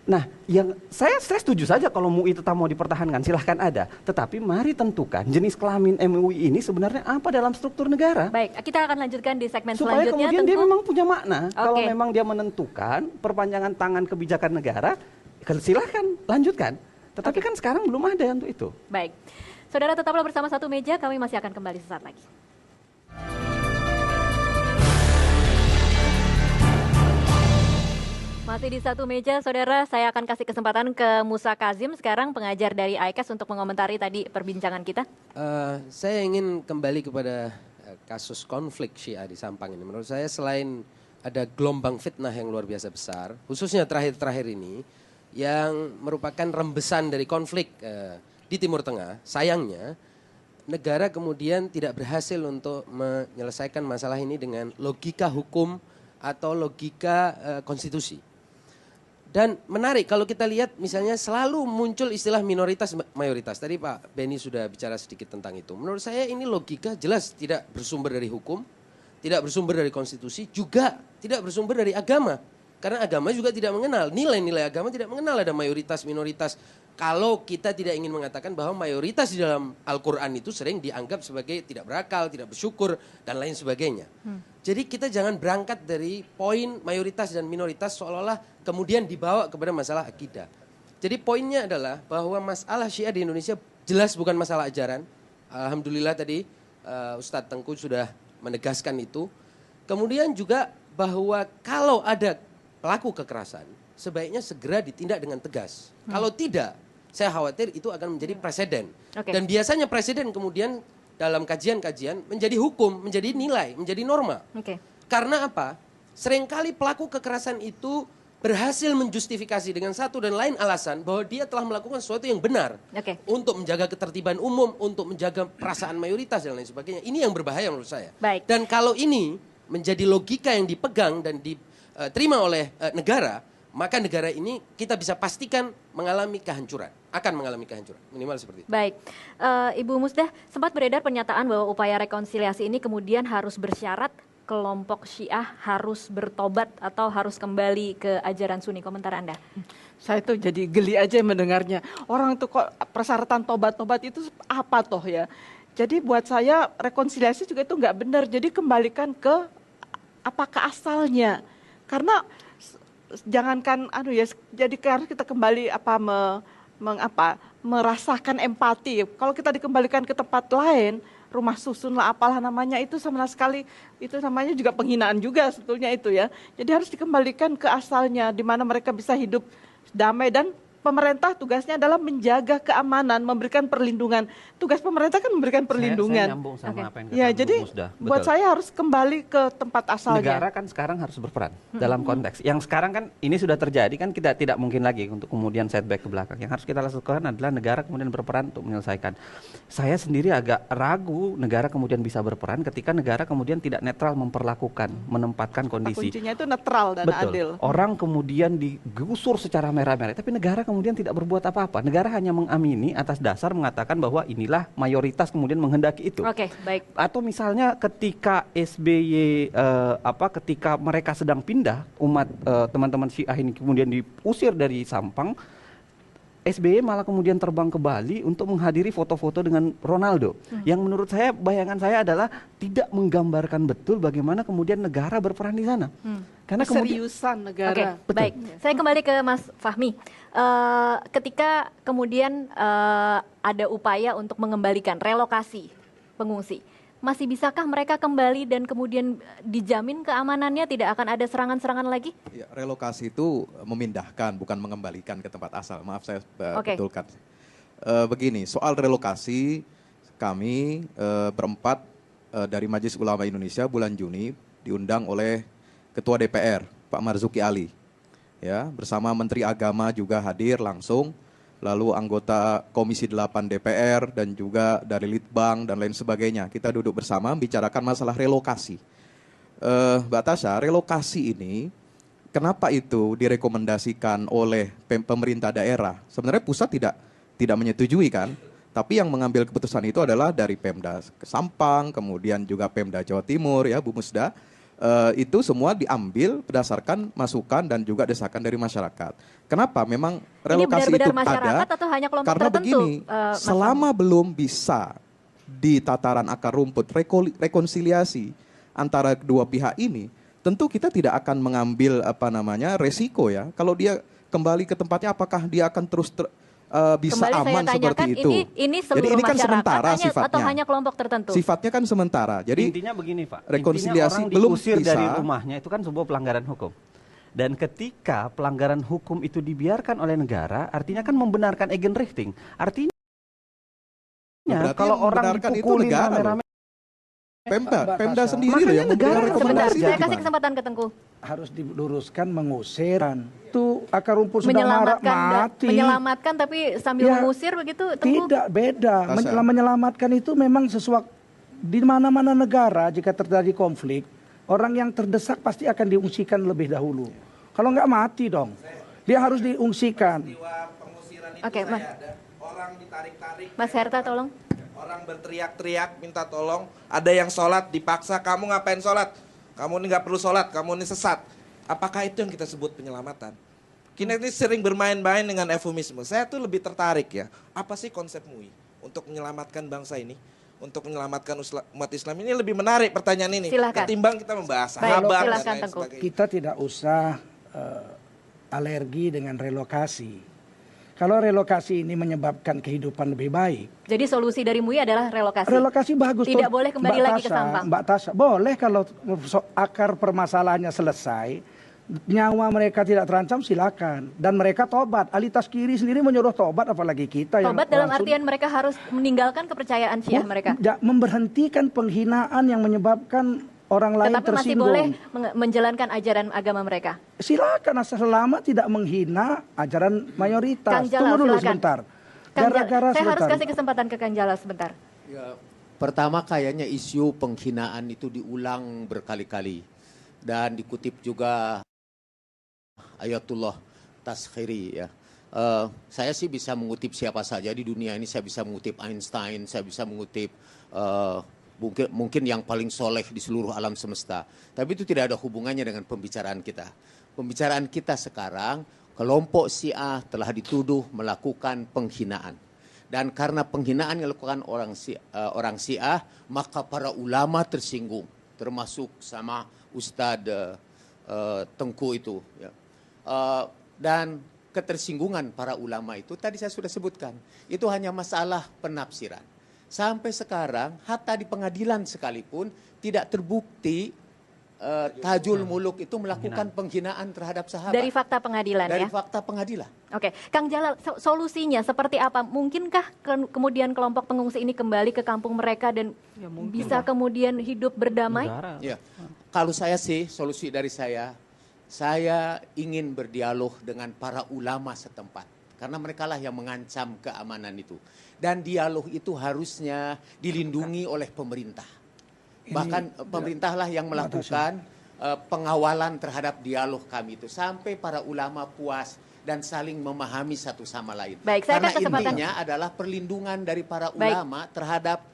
Nah, yang saya setuju saja kalau MUI tetap mau dipertahankan, silahkan ada. Tetapi mari tentukan jenis kelamin MUI ini sebenarnya apa dalam struktur negara. Baik, kita akan lanjutkan di segmen Supaya selanjutnya. kemudian dia Tengku. memang punya makna. Kalau Oke. memang dia menentukan perpanjangan tangan kebijakan negara, silahkan lanjutkan. Tetapi kan sekarang belum ada untuk itu. Baik, saudara tetaplah bersama satu meja, kami masih akan kembali sesaat lagi. Masih di satu meja, saudara, saya akan kasih kesempatan ke Musa Kazim sekarang, pengajar dari ICAS untuk mengomentari tadi perbincangan kita. Saya ingin kembali kepada kasus konflik Syiah di Sampang ini. Menurut saya selain ada gelombang fitnah yang luar biasa besar, khususnya terakhir-terakhir ini, yang merupakan rembesan dari konflik di Timur Tengah, sayangnya negara kemudian tidak berhasil untuk menyelesaikan masalah ini dengan logika hukum atau logika konstitusi. Dan menarik kalau kita lihat misalnya selalu muncul istilah minoritas mayoritas. Tadi Pak Benny sudah bicara sedikit tentang itu. Menurut saya ini logika jelas tidak bersumber dari hukum, tidak bersumber dari konstitusi, juga tidak bersumber dari agama. Karena agama juga tidak mengenal, nilai-nilai agama tidak mengenal ada mayoritas, minoritas. Kalau kita tidak ingin mengatakan bahwa mayoritas di dalam Al-Quran itu sering dianggap sebagai tidak berakal, tidak bersyukur, dan lain sebagainya. Jadi kita jangan berangkat dari poin mayoritas dan minoritas seolah-olah kemudian dibawa kepada masalah akidah. Jadi poinnya adalah bahwa masalah Syiah di Indonesia jelas bukan masalah ajaran. Alhamdulillah tadi Ustadz Tengku sudah menegaskan itu. Kemudian juga bahwa kalau ada pelaku kekerasan, sebaiknya segera ditindak dengan tegas. Kalau tidak, saya khawatir itu akan menjadi presiden. Dan biasanya presiden kemudian dalam kajian-kajian menjadi hukum, menjadi nilai, menjadi norma. Karena apa? Seringkali pelaku kekerasan itu berhasil menjustifikasi dengan satu dan lain alasan bahwa dia telah melakukan sesuatu yang benar untuk menjaga ketertiban umum, untuk menjaga perasaan mayoritas dan lain sebagainya. Ini yang berbahaya menurut saya. Baik. Dan kalau ini menjadi logika yang dipegang dan diterima oleh negara, maka negara ini kita bisa pastikan mengalami kehancuran, akan mengalami kehancuran, minimal seperti itu. Baik, Ibu Musdah, sempat beredar pernyataan bahwa upaya rekonsiliasi ini kemudian harus bersyarat kelompok Syiah harus bertobat atau harus kembali ke ajaran Sunni. Komentar Anda? Saya tuh jadi geli aja mendengarnya. Orang tuh kok persyaratan tobat-tobat itu apa toh ya? Jadi buat saya rekonsiliasi juga itu nggak benar. Jadi kembalikan ke apakah asalnya. Karena jangankan jadi harus kita kembali merasakan empati. Kalau kita dikembalikan ke tempat lain, rumah susun lah apalah namanya, itu sama sekali itu namanya juga penghinaan juga sebetulnya itu ya. Jadi harus dikembalikan ke asalnya di mana mereka bisa hidup damai, dan pemerintah tugasnya adalah menjaga keamanan, memberikan perlindungan. Tugas pemerintah kan memberikan perlindungan. Saya nyambung sama apa yang ya, kata jadi Bu Musdah. buat Betul. saya harus kembali ke tempat asalnya. Negara kan sekarang harus berperan dalam konteks. Yang sekarang kan ini sudah terjadi, kan kita tidak mungkin lagi untuk kemudian setback ke belakang. Yang harus kita lakukan adalah negara kemudian berperan untuk menyelesaikan. Saya sendiri agak ragu negara kemudian bisa berperan ketika negara kemudian tidak netral memperlakukan, menempatkan kondisi. Kuncinya itu netral dan Betul. adil. Orang kemudian digusur secara merah-merah, tapi negara kemudian tidak berbuat apa-apa. Negara hanya mengamini atas dasar mengatakan bahwa inilah mayoritas kemudian menghendaki itu. Oke, baik. Atau misalnya ketika SBY ketika mereka sedang pindah, umat teman-teman Syiah ini kemudian diusir dari Sampang, SBY malah kemudian terbang ke Bali untuk menghadiri foto-foto dengan Ronaldo. Yang menurut saya, bayangan saya adalah tidak menggambarkan betul bagaimana kemudian negara berperan di sana. Karena Keseriusan negara. Oke, baik. Saya kembali ke Mas Fahmi. Ketika kemudian ada upaya untuk mengembalikan relokasi pengungsi, masih bisakah mereka kembali dan kemudian dijamin keamanannya, tidak akan ada serangan-serangan lagi? Ya, relokasi itu memindahkan, bukan mengembalikan ke tempat asal. Maaf saya betulkan. Begini, soal relokasi, kami berempat dari Majelis Ulama Indonesia bulan Juni diundang oleh Ketua DPR, Pak Marzuki Ali. Ya, bersama Menteri Agama juga hadir langsung, lalu anggota Komisi 8 DPR dan juga dari Litbang dan lain sebagainya. Kita duduk bersama bicarakan masalah relokasi. Mbak Tasha, relokasi ini kenapa itu direkomendasikan oleh pemerintah daerah? Sebenarnya pusat tidak menyetujui kan, tapi yang mengambil keputusan itu adalah dari Pemda Sampang, kemudian juga Pemda Jawa Timur ya Bu Musda. Itu semua diambil berdasarkan masukan dan juga desakan dari masyarakat. Kenapa? Memang relokasi ini benar-benar itu masyarakat ada atau hanya kelompok karena tertentu? begini, selama belum bisa di tataran akar rumput rekonsiliasi antara kedua pihak ini, tentu kita tidak akan mengambil resiko ya. Kalau dia kembali ke tempatnya, apakah dia akan terus bisa kembali aman seperti itu? Ini seluruh Jadi ini kan masyarakat sementara sifatnya. atau hanya kelompok tertentu? Sifatnya kan sementara. Jadi intinya begini Pak, rekonsiliasi orang belum diusir bisa. dari rumahnya itu kan sebuah pelanggaran hukum. Dan ketika pelanggaran hukum itu dibiarkan oleh negara, artinya kan membenarkan Eigenrecht. Artinya kalau orang dipukulin rame-rame, Pemda sendiri loh yang memberikan rekomendasi. Saya kasih kesempatan ke Tengku. Harus diluruskan, mengusir. Itu akar rumput sedang marah, mati. Menyelamatkan tapi sambil mengusir begitu, Tengku? Tidak, beda. Menyelamatkan itu memang sesuatu di mana-mana negara jika terjadi konflik, orang yang terdesak pasti akan diungsikan lebih dahulu. Kalau nggak mati dong. Dia harus diungsikan. Oke, Mas. Orang ditarik-tarik. Mas Herta tolong. Orang berteriak-teriak minta tolong, ada yang sholat dipaksa, kamu ngapain sholat? Kamu ini nggak perlu sholat, kamu ini sesat. Apakah itu yang kita sebut penyelamatan? Kita ini sering bermain-main dengan eufemisme. Saya tuh lebih tertarik ya, apa sih konsep MUI untuk menyelamatkan bangsa ini? Untuk menyelamatkan umat Islam ini lebih menarik pertanyaan ini. Silakan. Ketimbang kita membahas Baik, sahabat silakan, dan lain Tengku. sebagainya. Kita tidak usah alergi dengan relokasi. Kalau relokasi ini menyebabkan kehidupan lebih baik. Jadi solusi dari MUI adalah relokasi. Relokasi bagus. Tidak boleh kembali lagi ke Sampang. Mbak Tasha, boleh kalau akar permasalahannya selesai, nyawa mereka tidak terancam silakan. Dan mereka tobat. Ali Taskiri sendiri menyuruh tobat, apalagi kita. Tobat dalam artian mereka harus meninggalkan kepercayaan Syiah mereka. Memberhentikan penghinaan yang menyebabkan orang lain Tetapi masih tersinggung. boleh menjalankan ajaran agama mereka. Silakan asal selama tidak menghina ajaran mayoritas. Kang Jalal, Tunggu dulu silakan. sebentar. Kang Gara-gara saya harus sebentar. kasih kesempatan ke Kang Jalal sebentar. Ya, pertama kayaknya isu penghinaan itu diulang berkali-kali dan dikutip juga Ayatullah Taskhiri ya. Saya sih bisa mengutip siapa saja di dunia ini. Saya bisa mengutip Einstein, saya bisa mengutip mungkin yang paling soleh di seluruh alam semesta. Tapi itu tidak ada hubungannya dengan pembicaraan kita. Pembicaraan kita sekarang, kelompok Syiah telah dituduh melakukan penghinaan. Dan karena penghinaan yang dilakukan orang Syiah, maka para ulama tersinggung, termasuk sama Ustadz Tengku itu. Ya. Dan ketersinggungan para ulama itu tadi saya sudah sebutkan, itu hanya masalah penafsiran. Sampai sekarang, hatta di pengadilan sekalipun tidak terbukti Tajul Muluk itu melakukan penghinaan terhadap sahabat. Dari fakta pengadilan Dari ya? fakta pengadilan. Oke, Kang Jalal, solusinya seperti apa? Mungkinkah kemudian kelompok pengungsi ini kembali ke kampung mereka dan bisa kemudian hidup berdamai? Ya, kalau saya sih, solusi dari saya ingin berdialog dengan para ulama setempat. Karena merekalah yang mengancam keamanan itu. Dan dialog itu harusnya dilindungi oleh pemerintah. Bahkan pemerintahlah yang melakukan pengawalan terhadap dialog kami itu. Sampai para ulama puas dan saling memahami satu sama lain. Baik, saya karena akan kesempatan. intinya adalah perlindungan dari para ulama terhadap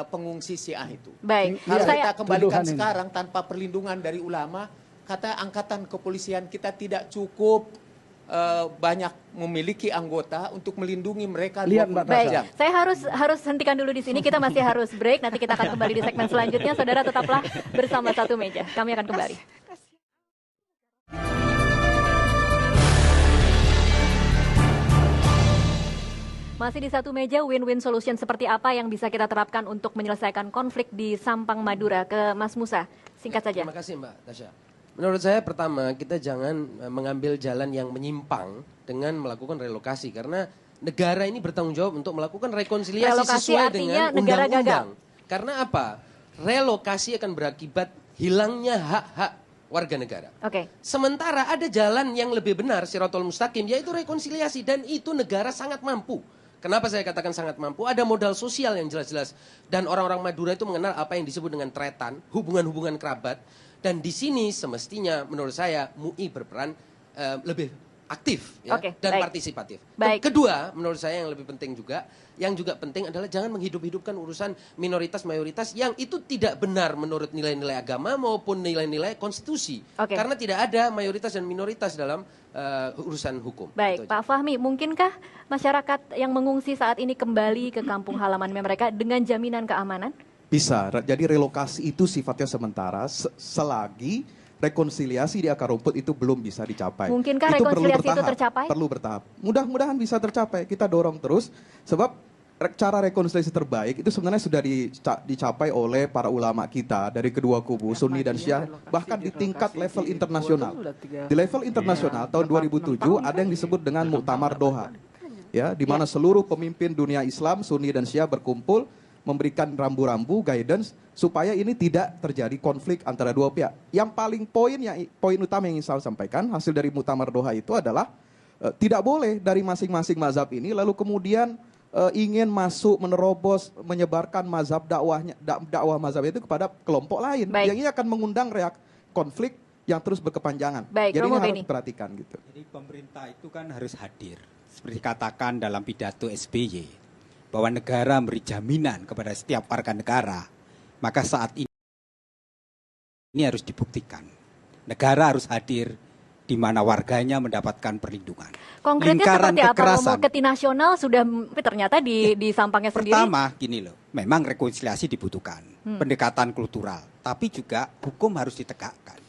pengungsi Syiah itu. Baik, Kalau kita kembalikan Tuduhan ini. sekarang tanpa perlindungan dari ulama, kata angkatan kepolisian kita tidak cukup banyak memiliki anggota untuk melindungi mereka. Lihat, Mbak 24 Baik, jam. saya harus hentikan dulu di sini. Kita masih harus break. Nanti kita akan kembali di segmen selanjutnya. Saudara tetaplah bersama Satu Meja. Kami akan kembali. Masih di Satu Meja, win-win solution seperti apa yang bisa kita terapkan untuk menyelesaikan konflik di Sampang Madura? Ke Mas Musa, singkat saja. Terima kasih Mbak Tasya. Menurut saya pertama kita jangan mengambil jalan yang menyimpang dengan melakukan relokasi karena negara ini bertanggung jawab untuk melakukan rekonsiliasi Relokasi sesuai artinya dengan negara undang-undang. Karena apa? Relokasi akan berakibat hilangnya hak-hak warga negara. Oke. Sementara ada jalan yang lebih benar, Shirathul Mustaqim, yaitu rekonsiliasi dan itu negara sangat mampu. Kenapa saya katakan sangat mampu? Ada modal sosial yang jelas-jelas. Dan orang-orang Madura itu mengenal apa yang disebut dengan tretan, hubungan-hubungan kerabat. Dan di sini semestinya menurut saya MUI berperan lebih aktif ya, Oke, dan baik. partisipatif. Baik. Kedua, menurut saya yang lebih penting juga, yang juga penting adalah jangan menghidup-hidupkan urusan minoritas-mayoritas yang itu tidak benar menurut nilai-nilai agama maupun nilai-nilai konstitusi. Oke. Karena tidak ada mayoritas dan minoritas dalam urusan hukum. Baik, Itu aja. Pak Fahmi, mungkinkah masyarakat yang mengungsi saat ini kembali ke kampung halaman mereka dengan jaminan keamanan? Bisa. Jadi relokasi itu sifatnya sementara selagi rekonsiliasi di akar rumput itu belum bisa dicapai. Mungkinkah Itu perlu rekonsiliasi itu bertahap, tercapai? Perlu bertahap. Mudah-mudahan bisa tercapai. Kita dorong terus sebab cara rekonsiliasi terbaik itu sebenarnya sudah dicapai oleh para ulama kita dari kedua kubu Sunni dan Syiah bahkan di tingkat level internasional. Di level internasional tahun 2007 ada yang disebut dengan Muktamar Doha. Ya, di mana seluruh pemimpin dunia Islam Sunni dan Syiah berkumpul memberikan rambu-rambu guidance supaya ini tidak terjadi konflik antara dua pihak. Yang paling poin utama yang ingin saya sampaikan hasil dari Muktamar Doha itu adalah tidak boleh dari masing-masing mazhab ini lalu kemudian ingin masuk menerobos menyebarkan mazhab dakwah mazhab itu kepada kelompok lain. Baik. Yang ini akan mengundang konflik yang terus berkepanjangan. Baik, Jadi ini Romo harus Beni. diperhatikan gitu. Jadi pemerintah itu kan harus hadir. Seperti dikatakan dalam pidato SBY bahwa negara memberi jaminan kepada setiap warga negara. Maka saat ini harus dibuktikan. Negara harus hadir di mana warganya mendapatkan perlindungan. Konkretnya Lingkaran seperti apa? kekerasan. Romo Ketinasional sudah ternyata di Sampangnya sendiri. Pertama, gini loh, memang rekonsiliasi dibutuhkan, pendekatan kultural, tapi juga hukum harus ditegakkan.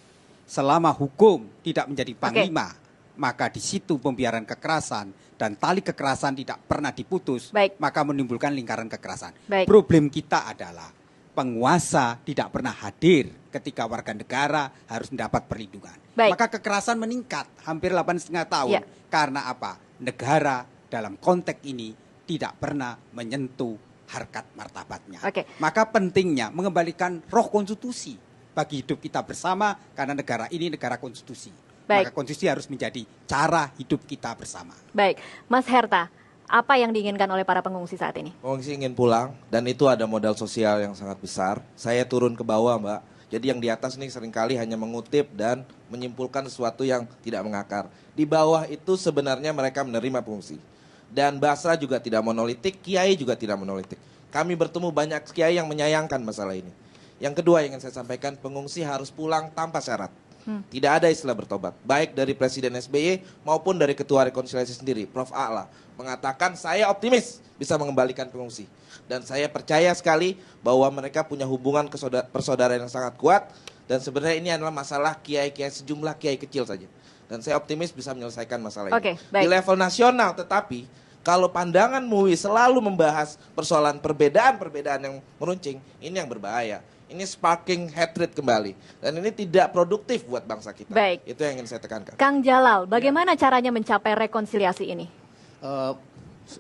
Selama hukum tidak menjadi panglima, maka di situ pembiaran kekerasan dan tali kekerasan tidak pernah diputus, maka menimbulkan lingkaran kekerasan. Baik. Problem kita adalah penguasa tidak pernah hadir ketika warga negara harus mendapat perlindungan. Baik. Maka kekerasan meningkat hampir 8,5 tahun. Ya. Karena apa? Negara dalam konteks ini tidak pernah menyentuh harkat martabatnya. Oke. Maka pentingnya mengembalikan roh konstitusi bagi hidup kita bersama, karena negara ini negara konstitusi. Baik. Maka konstitusi harus menjadi cara hidup kita bersama. Baik, Mas Herta, apa yang diinginkan oleh para pengungsi saat ini? Pengungsi ingin pulang dan itu ada modal sosial yang sangat besar. Saya turun ke bawah, Mbak. Jadi yang di atas nih seringkali hanya mengutip dan menyimpulkan sesuatu yang tidak mengakar. Di bawah itu sebenarnya mereka menerima pengungsi. Dan Basra juga tidak monolitik, Kiai juga tidak monolitik. Kami bertemu banyak Kiai yang menyayangkan masalah ini. Yang kedua yang ingin saya sampaikan, pengungsi harus pulang tanpa syarat. Tidak ada istilah bertobat, baik dari Presiden SBY maupun dari Ketua Rekonsiliasi sendiri, Prof. A'la, mengatakan saya optimis bisa mengembalikan pengungsi. Dan saya percaya sekali bahwa mereka punya hubungan persaudaraan yang sangat kuat, dan sebenarnya ini adalah masalah kiai-kiai, sejumlah kiai kecil saja. Dan saya optimis bisa menyelesaikan masalah ini. Di level nasional, tetapi kalau pandangan MUI selalu membahas persoalan perbedaan-perbedaan yang meruncing, ini yang berbahaya. Ini sparking hatred kembali. Dan ini tidak produktif buat bangsa kita. Baik. Itu yang ingin saya tekankan. Kang Jalal, bagaimana caranya mencapai rekonsiliasi ini?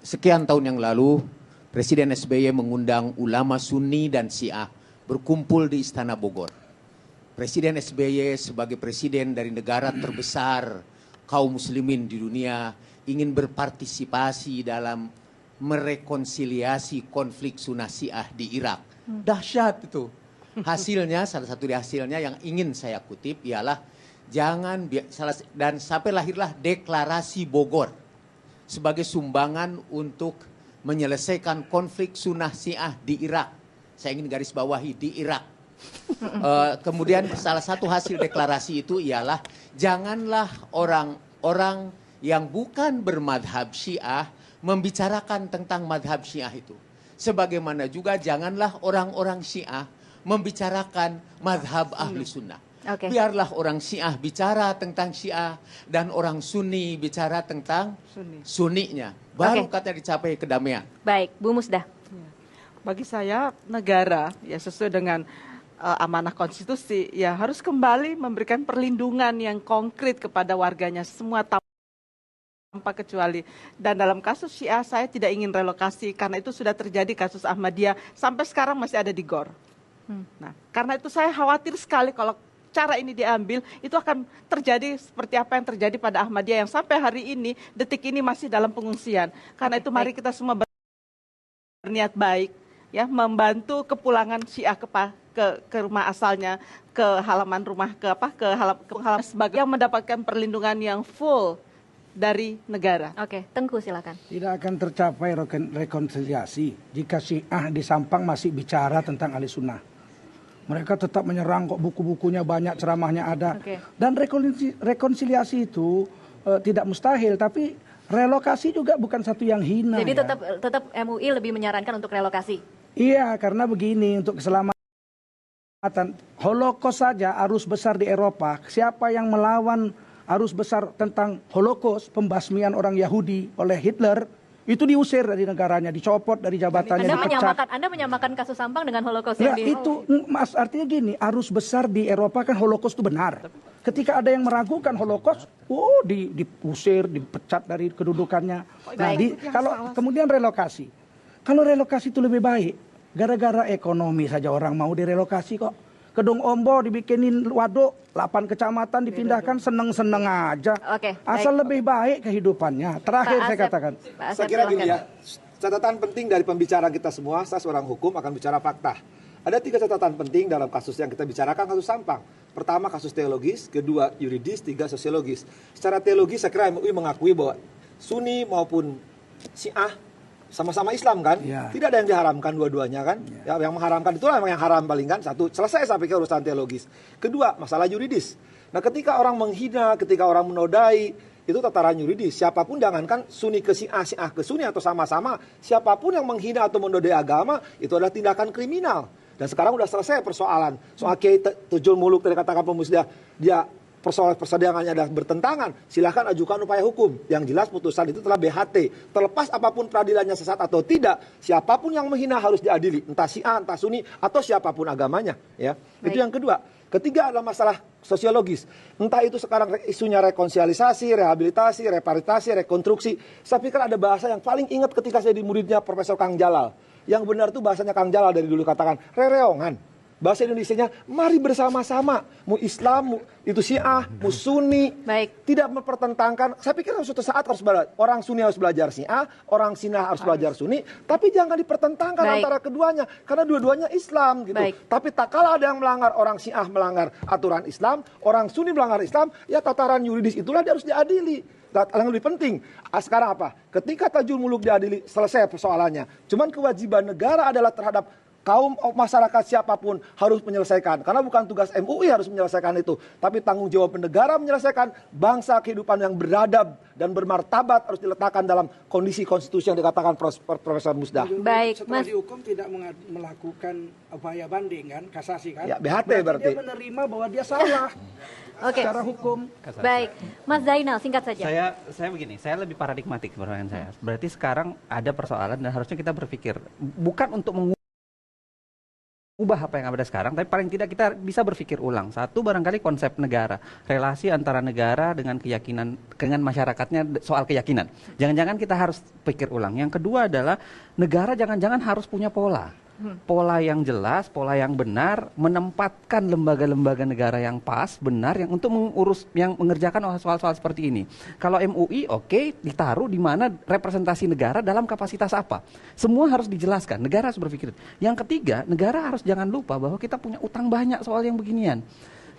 Sekian tahun yang lalu, Presiden SBY mengundang ulama Sunni dan Syiah berkumpul di Istana Bogor. Presiden SBY sebagai presiden dari negara terbesar kaum muslimin di dunia ingin berpartisipasi dalam merekonsiliasi konflik Sunnah Syiah di Irak. Dahsyat itu. Hasilnya, salah satu dari hasilnya yang ingin saya kutip ialah dan sampai lahirlah deklarasi Bogor sebagai sumbangan untuk menyelesaikan konflik Sunnah Syiah di Irak. Saya ingin garis bawahi di Irak. Kemudian salah satu hasil deklarasi itu ialah janganlah orang-orang yang bukan bermadhab Syiah membicarakan tentang madhab Syiah itu. Sebagaimana juga janganlah orang-orang Syiah membicarakan madhab ahli sunnah. Biarlah orang Syiah bicara tentang Syiah dan orang Sunni bicara tentang Sunninya. Baru katanya dicapai kedamaian. Baik, Bu Musdah. Bagi saya negara ya sesuai dengan amanah konstitusi ya harus kembali memberikan perlindungan yang konkret kepada warganya semua tanpa kecuali. Dan dalam kasus Syiah saya tidak ingin relokasi karena itu sudah terjadi kasus Ahmadiyah sampai sekarang masih ada di GOR. Nah, karena itu saya khawatir sekali kalau cara ini diambil, itu akan terjadi seperti apa yang terjadi pada Ahmadiyah yang sampai hari ini, detik ini masih dalam pengungsian. Karena itu mari kita semua berniat baik, ya, membantu kepulangan Syiah ke rumah asalnya, ke halaman rumah, ke halaman sebagai yang mendapatkan perlindungan yang full dari negara. Oke, Tengku silakan. Tidak akan tercapai rekonsiliasi jika Syiah di Sampang masih bicara tentang ahli sunnah. Mereka tetap menyerang kok, buku-bukunya banyak, ceramahnya ada. Dan rekonsiliasi itu tidak mustahil, tapi relokasi juga bukan satu yang hina. Jadi ya. tetap MUI lebih menyarankan untuk relokasi. Iya, karena begini, untuk keselamatan Holocaust saja arus besar di Eropa, siapa yang melawan arus besar tentang Holocaust, pembasmian orang Yahudi oleh Hitler, itu diusir dari negaranya, dicopot dari jabatannya, dipecat. Anda menyamakan kasus Sampang dengan Holocaust Ya, yang di... itu Mas, artinya gini, arus besar di Eropa kan Holocaust itu benar. Ketika ada yang meragukan Holocaust, diusir, dipecat dari kedudukannya. Nah, kalau kemudian relokasi. Kalau relokasi itu lebih baik, gara-gara ekonomi saja orang mau direlokasi kok. Kedung Ombo dibikinin waduk, 8 kecamatan dipindahkan, seneng-seneng aja. Asal lebih baik kehidupannya. Terakhir saya katakan. Saya kira gini ya, catatan penting dari pembicara kita semua, saya seorang hukum akan bicara fakta. Ada 3 catatan penting dalam kasus yang kita bicarakan, kasus Sampang. Pertama kasus teologis, kedua yuridis, 3 sosiologis. Secara teologis saya kira MUI mengakui bahwa Sunni maupun Syiah sama-sama Islam kan, tidak ada yang diharamkan dua-duanya kan, ya, yang mengharamkan itulah yang haram paling kan, satu, selesai sampai ke urusan teologis. Kedua, masalah yuridis. Nah, ketika orang menghina, ketika orang menodai, itu tataran yuridis. Siapapun, jangankan Sunni ke Syiah, Syiah ke Sunni atau sama-sama, siapapun yang menghina atau menodai agama, itu adalah tindakan kriminal. Dan sekarang udah selesai persoalan. Soal Kiai Tujul Muluk tadi katakan pemusda, dia persoalan persidangannya adalah bertentangan, silahkan ajukan upaya hukum. Yang jelas putusan itu telah BHT. Terlepas apapun peradilannya sesat atau tidak, siapapun yang menghina harus diadili, entah Syiah, entah Sunni, atau siapapun agamanya. Ya, itu yang kedua. Ketiga adalah masalah sosiologis. Entah itu sekarang isunya rekonsiliasi, rehabilitasi, reparitasi, rekonstruksi. Saya pikir ada bahasa yang paling ingat ketika saya di muridnya Profesor Kang Jalal. Yang benar itu bahasanya Kang Jalal dari dulu katakan, rereongan. Bahasa Indonesianya, mari bersama-sama. Mau Islam, itu Syiah, mau Sunni. Baik. Tidak mempertentangkan. Saya pikir suatu saat harus belajar. Orang Sunni harus belajar Syiah, orang Syiah harus belajar Sunni. Tapi jangan dipertentangkan antara keduanya. Karena dua-duanya Islam gitu. Tapi tak kalah ada yang melanggar, orang Syiah melanggar aturan Islam, orang Sunni melanggar Islam, ya tataran yuridis itulah dia harus diadili. Yang lebih penting, sekarang apa? Ketika Tajul Muluk diadili, selesai persoalannya. Cuman kewajiban negara adalah terhadap kaum masyarakat siapapun harus menyelesaikan. Karena bukan tugas MUI harus menyelesaikan itu. Tapi tanggung jawab negara menyelesaikan. Bangsa kehidupan yang beradab dan bermartabat harus diletakkan dalam kondisi konstitusi yang dikatakan Profesor Musdah. Baik, setelah dihukum tidak melakukan upaya banding kan, kasasi kan? Ya, BHT berarti. Dia menerima bahwa dia salah. Secara hukum. Baik, Mas Zainal singkat saja. Saya begini, saya lebih paradigmatik pertanyaan saya. Berarti sekarang ada persoalan dan harusnya kita berpikir bukan untuk ubah apa yang ada sekarang, tapi paling tidak kita bisa berpikir ulang. Satu, barangkali konsep negara, relasi antara negara dengan keyakinan, dengan masyarakatnya soal keyakinan. Jangan-jangan kita harus pikir ulang. Yang kedua adalah negara jangan-jangan harus punya pola yang jelas, pola yang benar, menempatkan lembaga-lembaga negara yang pas, benar, yang untuk mengurus, yang mengerjakan soal-soal seperti ini. Kalau MUI, ditaruh di mana representasi negara dalam kapasitas apa. Semua harus dijelaskan, negara harus berpikir. Yang ketiga, negara harus jangan lupa bahwa kita punya utang banyak soal yang beginian.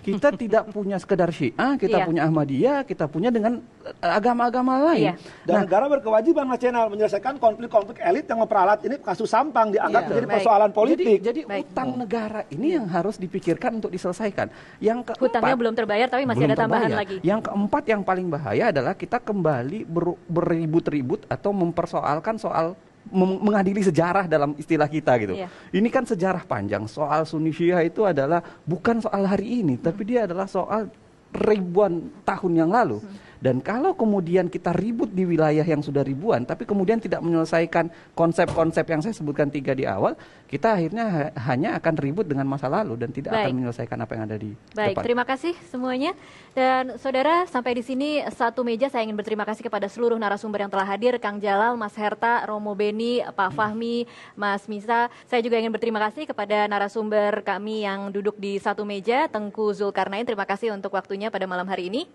Kita tidak punya sekedar Syiah, kita punya Ahmadiyah, kita punya dengan agama-agama lain. Dan negara berkewajiban nasional menyelesaikan konflik-konflik elit yang memperalat ini kasus Sampang dianggap menjadi persoalan politik. Jadi utang negara ini yang harus dipikirkan untuk diselesaikan. Yang keempat, hutangnya belum terbayar tapi masih ada tambahan lagi. Yang keempat yang paling bahaya adalah kita kembali berribut-ribut atau mempersoalkan soal mengadili sejarah dalam istilah kita gitu. Ini kan sejarah panjang. Soal Sunni Syiah itu adalah bukan soal hari ini, tapi dia adalah soal ribuan tahun yang lalu. Dan kalau kemudian kita ribut di wilayah yang sudah ribuan, tapi kemudian tidak menyelesaikan konsep-konsep yang saya sebutkan 3 di awal, kita akhirnya hanya akan ribut dengan masa lalu dan tidak akan menyelesaikan apa yang ada di depan. Terima kasih semuanya. Dan saudara, sampai di sini satu meja saya ingin berterima kasih kepada seluruh narasumber yang telah hadir, Kang Jalal, Mas Herta, Romo Beni, Pak Fahmi, Mas Misa. Saya juga ingin berterima kasih kepada narasumber kami yang duduk di satu meja, Tengku Zulkarnain. Terima kasih untuk waktunya pada malam hari ini.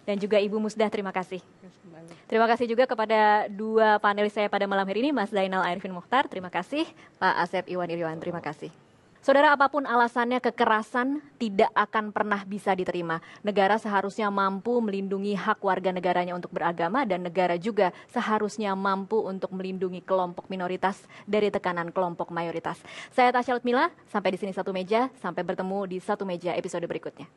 Dan juga Ibu Musdah, terima kasih. Terima kasih juga kepada dua panelis saya pada malam hari ini, Mas Zainal Arifin Mukhtar, terima kasih. Pak Asep Iwan Iriwan, terima kasih. Saudara, apapun alasannya, kekerasan tidak akan pernah bisa diterima. Negara seharusnya mampu melindungi hak warga negaranya untuk beragama, dan negara juga seharusnya mampu untuk melindungi kelompok minoritas dari tekanan kelompok mayoritas. Saya Tasya Lutmila, sampai di sini satu meja, sampai bertemu di satu meja episode berikutnya.